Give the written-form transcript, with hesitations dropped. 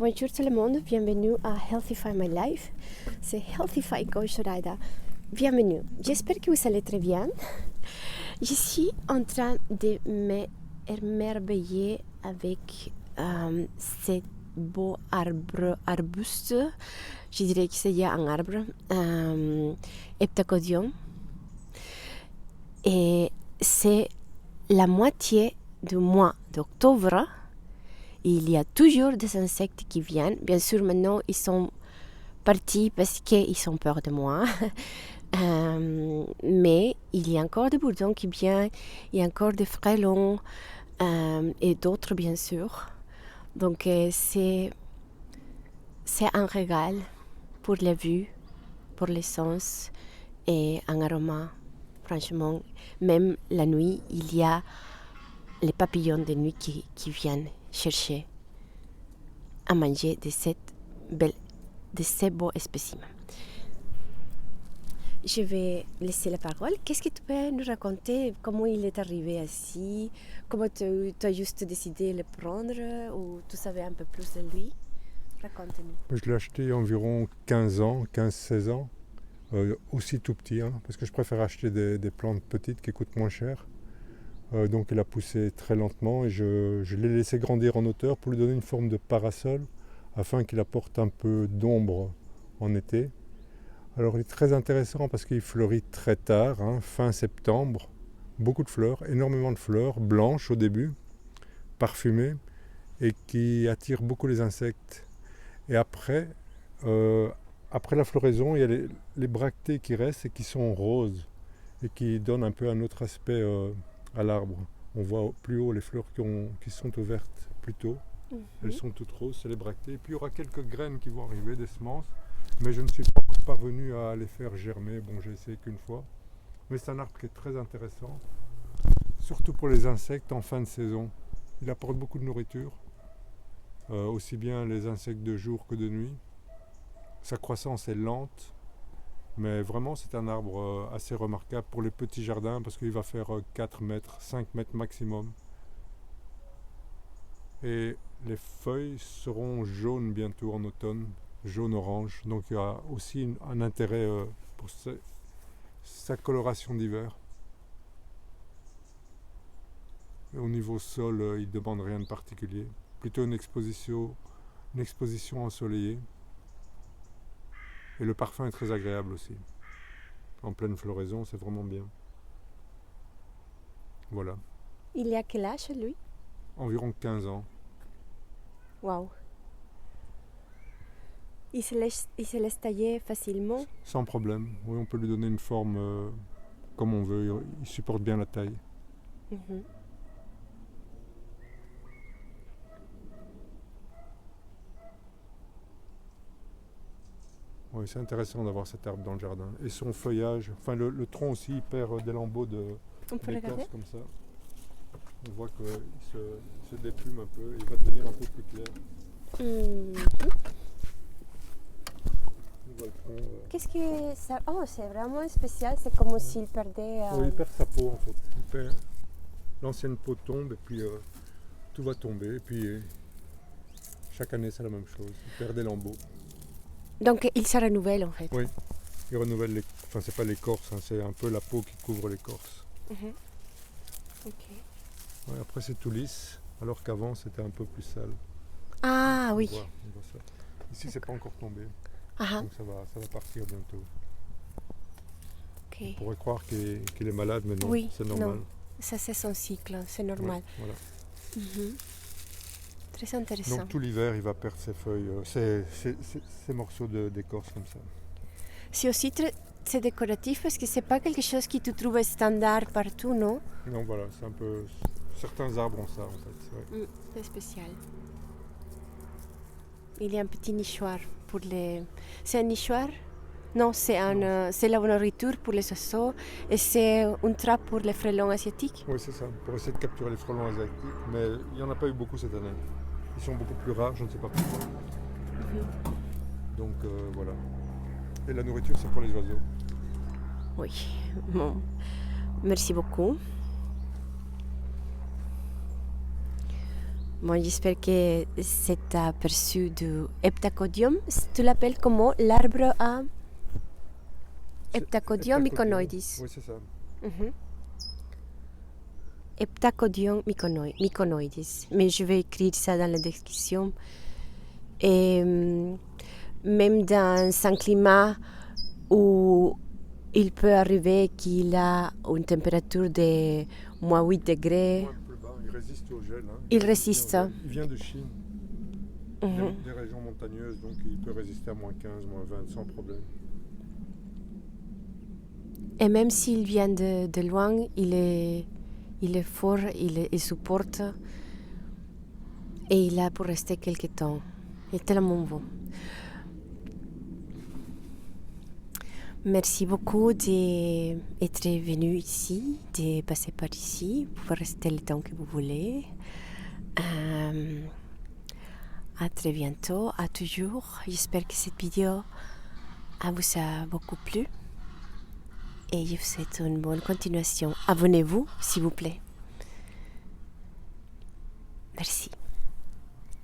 Bonjour tout le monde, bienvenue à Healthify My Life. C'est Healthify Coach Raida. Bienvenue, j'espère que vous allez très bien. Je suis en train de m'émerveiller avec ce beau arbuste. Je dirais que c'est un arbre, Heptacodium. Et c'est la moitié du mois d'octobre. Il y a toujours des insectes qui viennent. Bien sûr, maintenant, ils sont partis parce qu'ils ont peur de moi. Mais il y a encore des bourdons qui viennent. Il y a encore des frelons et d'autres, bien sûr. Donc, c'est un régal pour la vue, pour les sens et un aroma. Franchement, même la nuit, il y a les papillons de nuit qui viennent chercher à manger de ces beaux spécimens. Je vais laisser la parole. Qu'est-ce que tu peux nous raconter? Comment il est arrivé ici? Comment tu as juste décidé de le prendre? Ou tu savais un peu plus de lui? Raconte-nous. Je l'ai acheté environ 15-16 ans. Aussi tout petit, parce que je préfère acheter des plantes petites qui coûtent moins cher. Donc il a poussé très lentement et je l'ai laissé grandir en hauteur pour lui donner une forme de parasol afin qu'il apporte un peu d'ombre en été. Alors il est très intéressant parce qu'il fleurit très tard, fin septembre, beaucoup de fleurs, énormément de fleurs, blanches au début, parfumées et qui attirent beaucoup les insectes. Et après la floraison, il y a les bractées qui restent et qui sont roses et qui donnent un peu un autre aspect à l'arbre. On voit plus haut les fleurs qui sont ouvertes plus tôt. Elles sont toutes roses, c'est les bractées. Et puis il y aura quelques graines qui vont arriver, des semences, mais je ne suis pas encore parvenu à les faire germer. Bon, j'ai essayé qu'une fois. Mais c'est un arbre qui est très intéressant, surtout pour les insectes en fin de saison. Il apporte beaucoup de nourriture, aussi bien les insectes de jour que de nuit. Sa croissance est lente, mais vraiment c'est un arbre assez remarquable pour les petits jardins parce qu'il va faire 4 mètres, 5 mètres maximum. Et les feuilles seront jaunes bientôt en automne, jaune-orange. Donc il y a aussi un intérêt pour sa coloration d'hiver. Et au niveau sol, il ne demande rien de particulier. Plutôt une exposition ensoleillée. Et le parfum est très agréable aussi. En pleine floraison, c'est vraiment bien. Voilà. Il y a quel âge, lui? Environ 15 ans. Waouh! Il se laisse tailler facilement? Sans problème. Oui, on peut lui donner une forme comme on veut. Il supporte bien la taille. Mm-hmm. Oui, c'est intéressant d'avoir cet arbre dans le jardin. Et son feuillage, enfin le tronc aussi, il perd des lambeaux d'écorce comme ça. On voit qu'il se déplume un peu, il va devenir un peu plus clair. Mm-hmm. On voit le tronc, Qu'est-ce que ça... Oh, c'est vraiment spécial, c'est comme s'il perdait... Oui, il perd sa peau en fait. L'ancienne peau tombe et puis tout va tomber. Et puis chaque année c'est la même chose, il perd des lambeaux. Donc il se renouvelle en fait. Oui, il renouvelle enfin c'est pas l'écorce, c'est un peu la peau qui couvre l'écorce. Mm-hmm. Ok. Ouais, après c'est tout lisse, alors qu'avant c'était un peu plus sale. Ah oui. On voit ça. Ici c'est pas encore tombé, donc ça va partir bientôt. Okay. On pourrait croire qu'il est malade, mais non, oui, c'est normal. Non. Ça c'est son cycle, c'est normal. Ouais, voilà. Mm-hmm. Très intéressant. Donc tout l'hiver il va perdre ses feuilles, ces morceaux d'écorce comme ça. C'est aussi c'est décoratif parce que c'est pas quelque chose que tu trouves standard partout, non? Non, voilà, c'est un peu... Certains arbres ont ça en fait. Ouais. C'est spécial. Il y a un petit nichoir pour les... C'est un nichoir? Non, c'est la nourriture pour les oiseaux et c'est une trappe pour les frelons asiatiques. Oui, c'est ça, pour essayer de capturer les frelons asiatiques, mais il n'y en a pas eu beaucoup cette année. Ils sont beaucoup plus rares, je ne sais pas pourquoi. Donc voilà. Et la nourriture, c'est pour les oiseaux. Oui, bon. Merci beaucoup. Bon, j'espère que cet aperçu du Heptacodium, tu l'appelles comment? L'arbre à Heptacodium myconoidis. Oui, c'est ça. Mhm. Heptacodium myconoidis. Mais je vais écrire ça dans la description. Et même dans un climat où il peut arriver qu'il a une température de moins 8 degrés. Un peu bas, il résiste au gel. Hein. Il résiste. Il vient de Chine, des régions montagneuses, donc il peut résister à moins 15, moins 20 sans problème. Et même s'il vient de loin, il est fort, il supporte. Et il a pour rester quelque temps. Il est tellement bon. Merci beaucoup d'être venu ici, de passer par ici. Vous pouvez rester le temps que vous voulez. À très bientôt, à toujours. J'espère que cette vidéo vous a beaucoup plu. Et je vous souhaite une bonne continuation. Abonnez-vous, s'il vous plaît. Merci.